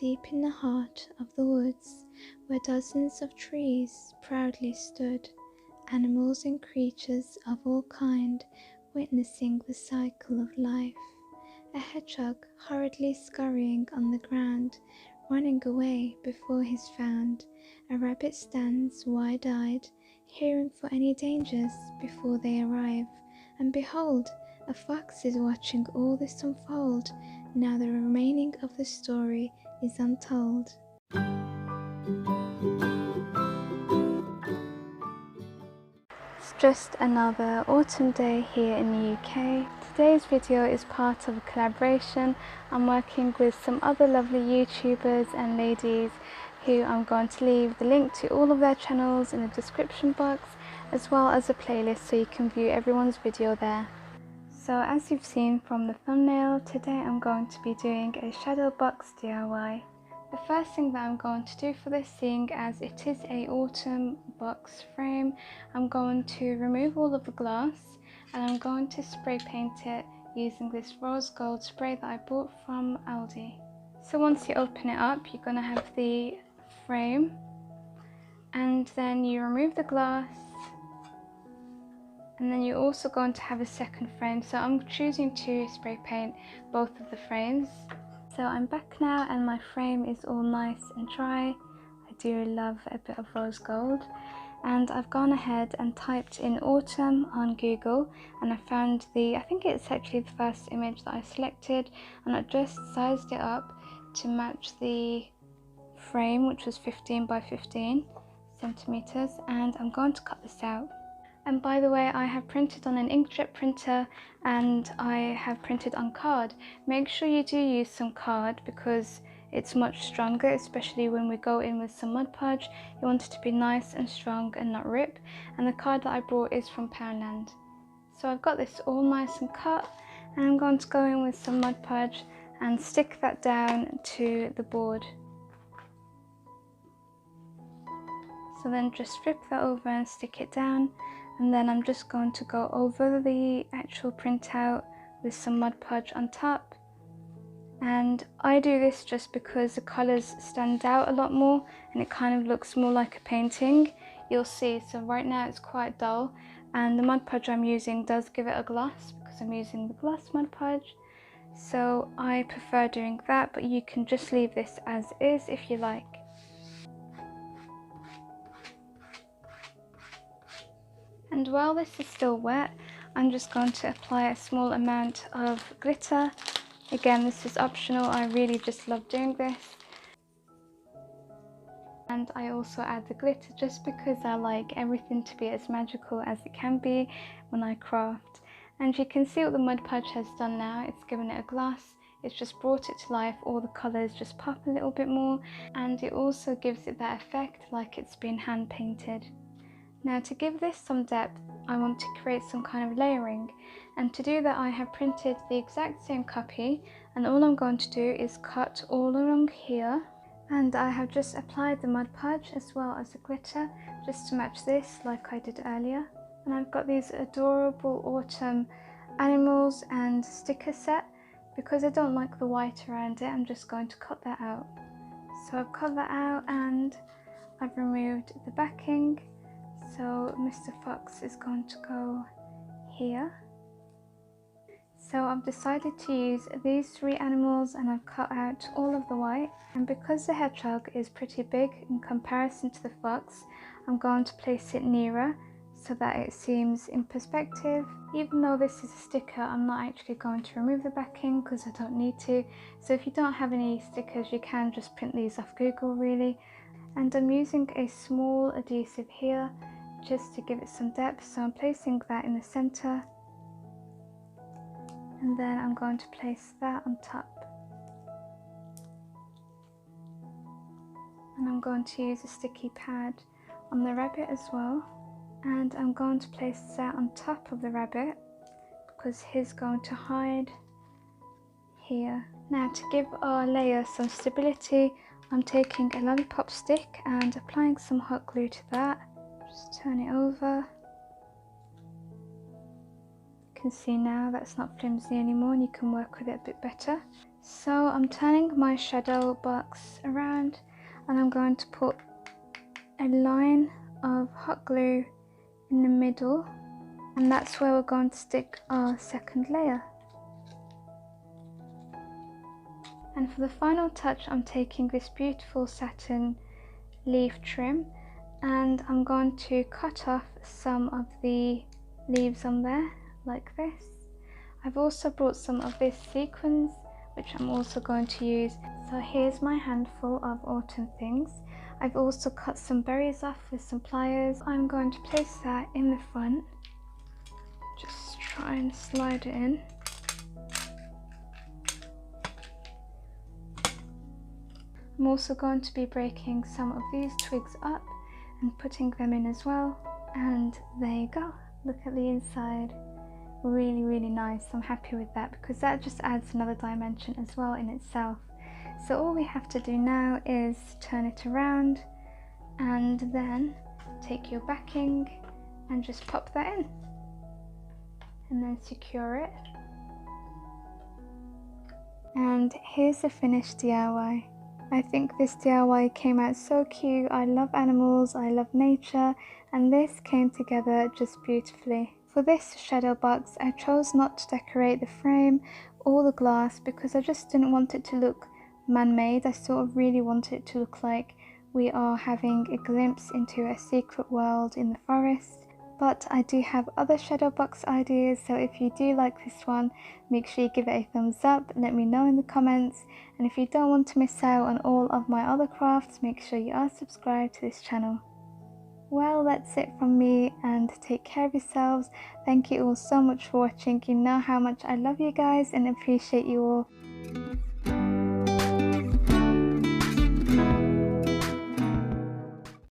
deep in the heart of the woods, where dozens of trees proudly stood, animals and creatures of all kind witnessing the cycle of life. A hedgehog hurriedly scurrying on the ground, running away before he's found. A rabbit stands wide-eyed, hearing for any dangers before they arrive. And behold, a fox is watching all this unfold. Now the remaining of the story is untold. It's just another autumn day here in the UK. Today's video is part of a collaboration. I'm working with some other lovely YouTubers and ladies who I'm going to leave the link to all of their channels in the description box, as well as a playlist so you can view everyone's video there. So as you've seen from the thumbnail, today I'm going to be doing a shadow box DIY. The first thing that I'm going to do for this, seeing as it is a autumn box frame, I'm going to remove all of the glass and I'm going to spray paint it using this rose gold spray that I bought from Aldi. So once you open it up, you're going to have the frame, and then you remove the glass, and then you're also going to have a second frame. So I'm choosing to spray paint both of the frames. So I'm back now and my frame is all nice and dry. I do love a bit of rose gold. And I've gone ahead and typed in autumn on Google, and I found I think it's actually the first image that I selected, and I just sized it up to match the frame, which was 15 by 15 centimeters, and I'm going to cut this out. And by the way, I have printed on an inkjet printer and I have printed on card. Make sure you do use some card because it's much stronger, especially when we go in with some Mod Podge. You want it to be nice and strong and not rip. And the card that I brought is from Poundland. So I've got this all nice and cut, and I'm going to go in with some Mod Podge and stick that down to the board. So then just flip that over and stick it down, and then I'm just going to go over the actual printout with some Mod Podge on top. And I do this just because the colours stand out a lot more and it kind of looks more like a painting. You'll see, so right now it's quite dull, and the Mod Podge I'm using does give it a gloss because I'm using the gloss Mod Podge. So I prefer doing that, but you can just leave this as is if you like. And while this is still wet, I'm just going to apply a small amount of glitter. Again, this is optional, I really just love doing this. And I also add the glitter just because I like everything to be as magical as it can be when I craft. And you can see what the Mod Podge has done now. It's given it a gloss, it's just brought it to life, all the colours just pop a little bit more, and it also gives it that effect like it's been hand painted. Now to give this some depth, I want to create some kind of layering, and to do that I have printed the exact same copy, and all I'm going to do is cut all along here, and I have just applied the Mod Podge as well as the glitter just to match this like I did earlier. And I've got these adorable autumn animals and sticker set. Because I don't like the white around it, I'm just going to cut that out. So I've cut that out and I've removed the backing. So Mr. Fox is going to go here. So I've decided to use these three animals and I've cut out all of the white. And because the hedgehog is pretty big in comparison to the fox, I'm going to place it nearer so that it seems in perspective. Even though this is a sticker, I'm not actually going to remove the backing because I don't need to. So if you don't have any stickers, you can just print these off Google really. And I'm using a small adhesive here just to give it some depth, so I'm placing that in the center, and then I'm going to place that on top, and I'm going to use a sticky pad on the rabbit as well, and I'm going to place that on top of the rabbit because he's going to hide here. Now to give our layer some stability, I'm taking a lollipop stick and applying some hot glue to that. Just turn it over. You can see now that's not flimsy anymore and you can work with it a bit better. So I'm turning my shadow box around and I'm going to put a line of hot glue in the middle, and that's where we're going to stick our second layer. And for the final touch, I'm taking this beautiful satin leaf trim and I'm going to cut off some of the leaves on there like this. I've also brought some of this sequins which I'm also going to use. So here's my handful of autumn things. I've also cut some berries off with some pliers. I'm going to place that in the front. Just try and slide it in. I'm also going to be breaking some of these twigs up and putting them in as well. And there you go. Look at the inside. Really nice. I'm happy with that because that just adds another dimension as well in itself. So all we have to do now is turn it around and then take your backing and just pop that in and then secure it. And here's the finished DIY. I think this DIY came out so cute. I love animals, I love nature, and this came together just beautifully. For this shadow box, I chose not to decorate the frame or the glass because I just didn't want it to look man-made. I sort of really wanted it to look like we are having a glimpse into a secret world in the forest. But I do have other shadow box ideas, so if you do like this one, make sure you give it a thumbs up, let me know in the comments, and if you don't want to miss out on all of my other crafts, make sure you are subscribed to this channel. Well, that's it from me, and take care of yourselves. Thank you all so much for watching. You know how much I love you guys and appreciate you all.